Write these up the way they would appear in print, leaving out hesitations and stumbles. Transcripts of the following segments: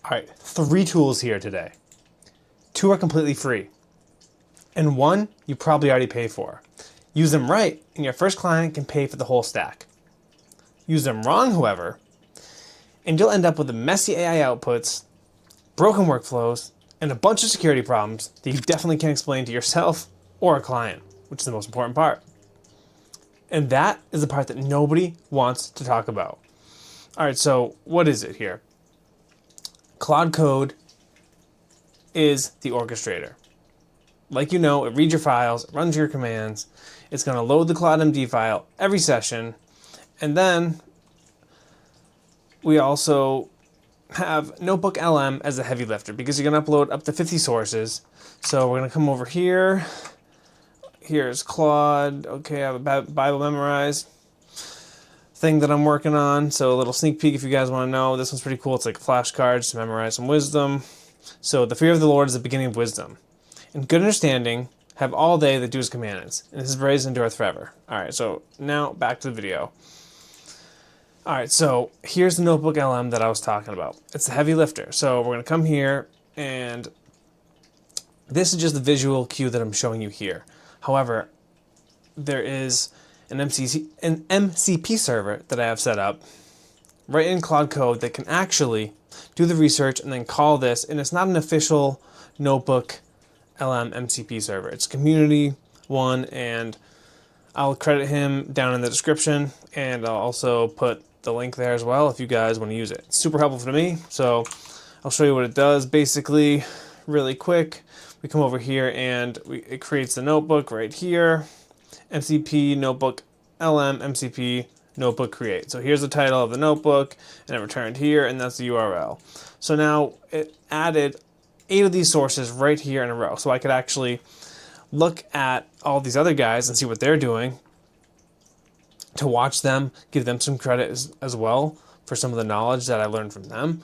All right, 3 tools here today. 2 are completely free, and 1 you probably already pay for. Use them right, and your first client can pay for the whole stack. Use them wrong, however, and you'll end up with messy AI outputs, broken workflows, and a bunch of security problems that you definitely can't explain to yourself or a client, which is the most important part. And that is the part that nobody wants to talk about. All right, so what is it here? Claude Code is the orchestrator. Like you know, it reads your files, it runs your commands, it's going to load the Claude MD file every session, and then we also have NotebookLM as a heavy lifter because you're going to upload up to 50 sources. So we're going to come over here. Here's Claude. Okay, I have a Bible memorized thing that I'm working on. So a little sneak peek if you guys want to know. This one's pretty cool. It's like a flashcard to memorize some wisdom. So the fear of the Lord is the beginning of wisdom. And good understanding, have all they that do his commandments. And his praise endureth forever. All right, so now back to the video. All right, so here's the NotebookLM that I was talking about. It's the heavy lifter. So we're going to come here, and this is just the visual cue that I'm showing you here. However, there is an MCP server that I have set up right in Claude Code that can actually do the research and then call this, and it's not an official NotebookLM MCP server. It's community one, and I'll credit him down in the description, and I'll also put the link there as well if you guys want to use it. It's super helpful for me, so I'll show you what it does. Basically, really quick, we come over here and it creates the notebook right here, MCP notebook LM MCP notebook create. So here's the title of the notebook, and it returned here, and that's the URL. So now it added 8 of these sources right here in a row, so I could actually look at all these other guys and see what they're doing, to watch them, give them some credit as well for some of the knowledge that I learned from them.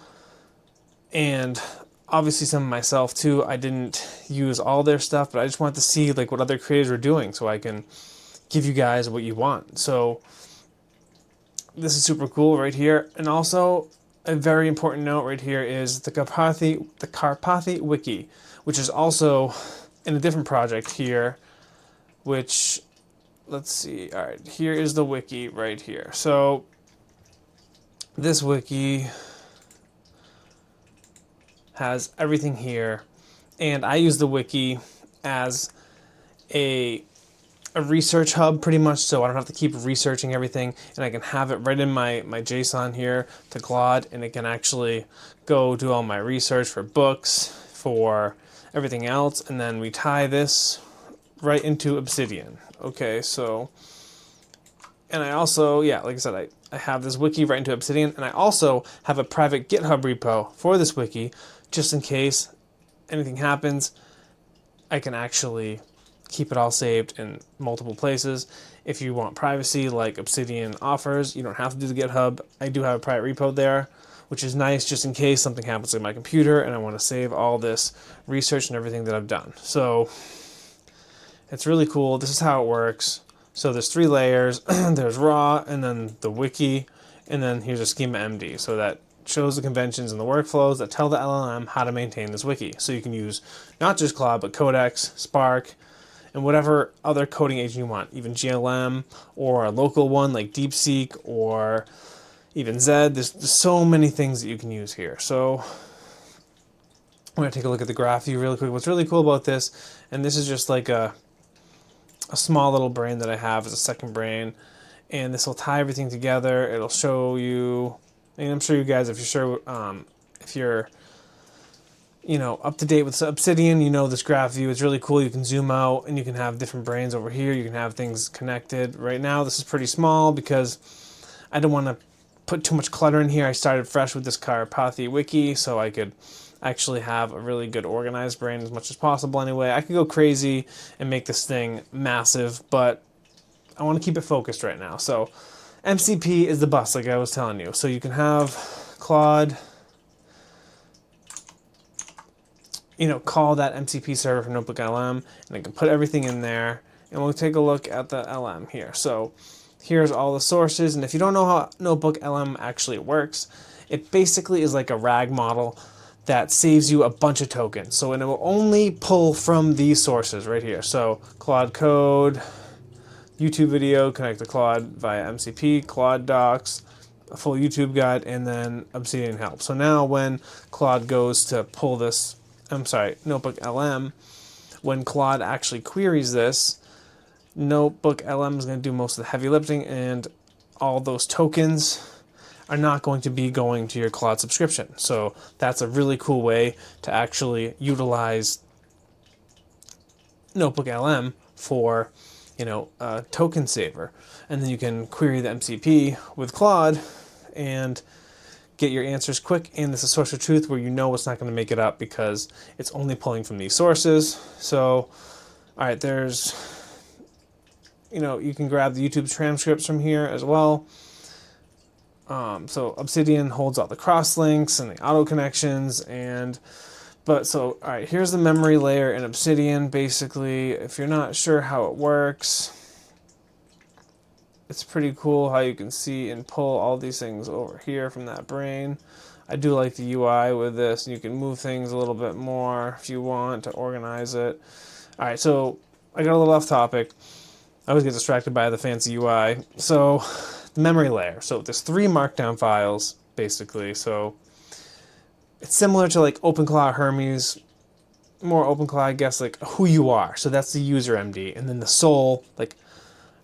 And obviously some of myself too. I didn't use all their stuff, but I just wanted to see like what other creators were doing so I can give you guys what you want. So this is super cool right here. And also a very important note right here is the Karpathy Wiki, which is also in a different project here, which, let's see, all right, here is the wiki right here. So this wiki has everything here, and I use the wiki as a research hub pretty much, so I don't have to keep researching everything, and I can have it right in my JSON here to Claude, and it can actually go do all my research for books, for everything else, and then we tie this right into Obsidian. Okay, so, and I also, yeah, like I said, I have this wiki right into Obsidian, and I also have a private GitHub repo for this wiki, just in case anything happens. I can actually keep it all saved in multiple places. If you want privacy like Obsidian offers, you don't have to do the GitHub. I do have a private repo there, which is nice just in case something happens to my computer and I want to save all this research and everything that I've done. So it's really cool. This is how it works. So there's 3 layers. There's raw, and then the wiki, and then here's a schema MD. So that shows the conventions and the workflows that tell the LLM how to maintain this wiki. So you can use not just Claude, but Codex, Spark, and whatever other coding agent you want, even GLM or a local one like DeepSeek or even Zed. There's so many things that you can use here. So I'm going to take a look at the graph view really quick. What's really cool about this, and this is just like a small little brain that I have as a second brain, and this will tie everything together. It'll show you, and I'm sure you guys, if you're up to date with Obsidian, this graph view is really cool. You can zoom out and you can have different brains over here. You can have things connected. Right now this is pretty small because I don't want to put too much clutter in here. I started fresh with this Karpathy wiki so I could actually have a really good organized brain as much as possible anyway. I could go crazy and make this thing massive, but I want to keep it focused right now. So MCP is the bus, like I was telling you. So you can have Claude, call that MCP server from NotebookLM, and I can put everything in there, and we'll take a look at the LM here. So here's all the sources, and if you don't know how NotebookLM actually works, it basically is like a RAG model that saves you a bunch of tokens. So, and it will only pull from these sources right here. So Claude Code, YouTube video, connect to Claude via MCP, Claude Docs, a full YouTube guide, and then Obsidian help. So now when Claude goes to pull this, NotebookLM, when Claude actually queries this, NotebookLM is going to do most of the heavy lifting, and all those tokens are not going to be going to your Claude subscription. So that's a really cool way to actually utilize NotebookLM for, a token saver. And then you can query the MCP with Claude and get your answers quick. And it's a source of truth where you know it's not going to make it up because it's only pulling from these sources. So, all right, there's, you can grab the YouTube transcripts from here as well. So Obsidian holds all the crosslinks and the auto connections, all right, here's the memory layer in Obsidian. Basically, if you're not sure how it works, it's pretty cool how you can see and pull all these things over here from that brain. I do like the UI with this, and you can move things a little bit more if you want to organize it. All right, so I got a little off topic. I always get distracted by the fancy UI. So the memory layer. So there's 3 markdown files, basically. So it's similar to like OpenClaw Hermes, more OpenClaw, I guess, like who you are. So that's the user.md. And then the soul, like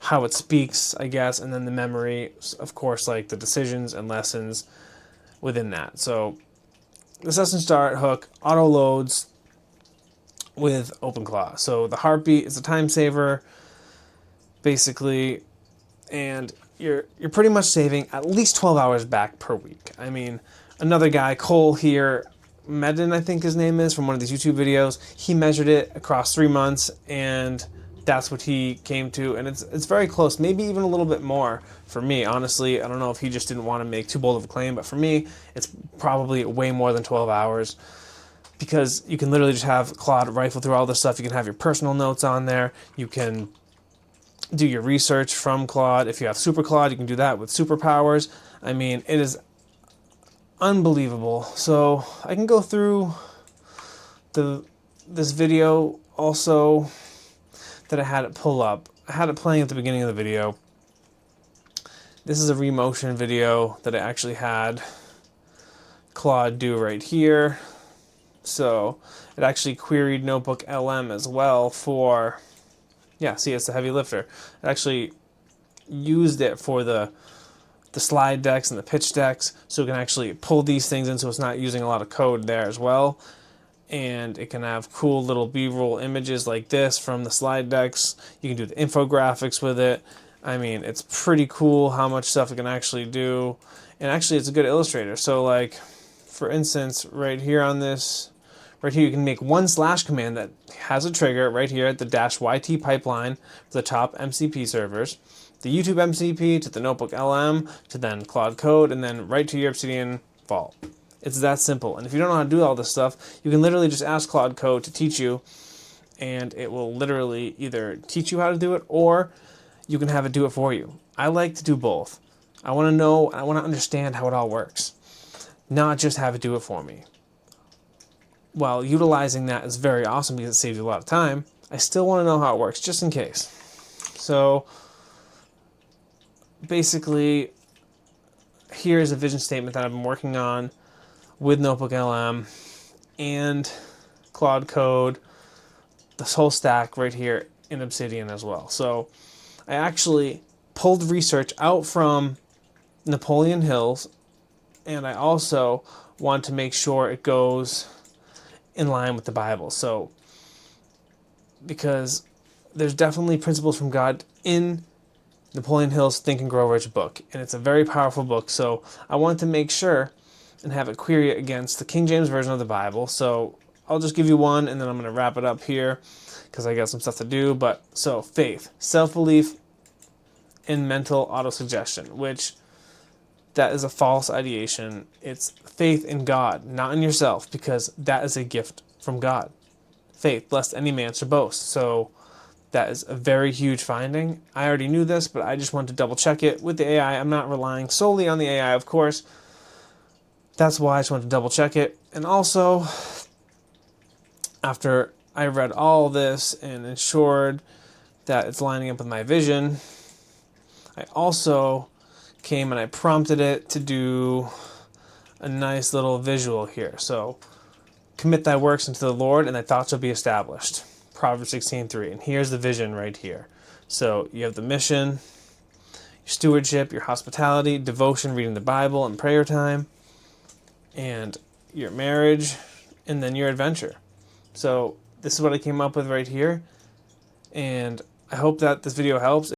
how it speaks, I guess. And then the memory, of course, like the decisions and lessons within that. So the session start hook auto loads with OpenClaw. So the heartbeat is a time saver, basically, and you're pretty much saving at least 12 hours back per week. I mean, another guy, Cole here, Medin, I think his name is, from one of these YouTube videos, he measured it across 3 months, and that's what he came to, and it's very close, maybe even a little bit more for me, honestly. I don't know if he just didn't want to make too bold of a claim, but for me, it's probably way more than 12 hours, because you can literally just have Claude rifle through all this stuff. You can have your personal notes on there. You can do your research from Claude. If you have Super Claude, you can do that with superpowers. I mean, it is unbelievable. So I can go through this video also that I had it pull up. I had it playing at the beginning of the video. This is a remotion video that I actually had Claude do right here. So it actually queried NotebookLM as well for, yeah, see, it's the heavy lifter. It actually used it for the slide decks and the pitch decks, so it can actually pull these things in, so it's not using a lot of code there as well. And it can have cool little B-roll images like this from the slide decks. You can do the infographics with it. I mean, it's pretty cool how much stuff it can actually do. And actually, it's a good illustrator. So like, for instance, right here on this, right here, you can make one slash command that has a trigger right here at the -YT pipeline for the top MCP servers, the YouTube MCP to the NotebookLM to then Claude Code, and then right to your Obsidian vault. It's that simple. And if you don't know how to do all this stuff, you can literally just ask Claude Code to teach you, and it will literally either teach you how to do it, or you can have it do it for you. I like to do both. I want to know, I want to understand how it all works, not just have it do it for me. While utilizing that is very awesome because it saves you a lot of time, I still want to know how it works, just in case. So basically, here's a vision statement that I've been working on with NotebookLM and Claude Code, this whole stack right here in Obsidian as well. So I actually pulled research out from Napoleon Hills, and I also want to make sure it goes in line with the Bible. So, because there's definitely principles from God in Napoleon Hill's Think and Grow Rich book, and it's a very powerful book. So I want to make sure and have it query it against the King James Version of the Bible. So I'll just give you one, and then I'm going to wrap it up here because I got some stuff to do. But so faith, self-belief, and mental autosuggestion, which that is a false ideation. It's faith in God, not in yourself, because that is a gift from God. Faith, lest any man should boast. So that is a very huge finding. I already knew this, but I just wanted to double check it with the AI. I'm not relying solely on the AI, of course, That's why I just wanted to double check it. And also, after I read all this and ensured that it's lining up with my vision, I also came and I prompted it to do a nice little visual here. So, commit thy works unto the Lord, and thy thoughts shall be established. Proverbs 16:3. And here's the vision right here. So you have the mission, your stewardship, your hospitality, devotion, reading the Bible, and prayer time, and your marriage, and then your adventure. So this is what I came up with right here, and I hope that this video helps.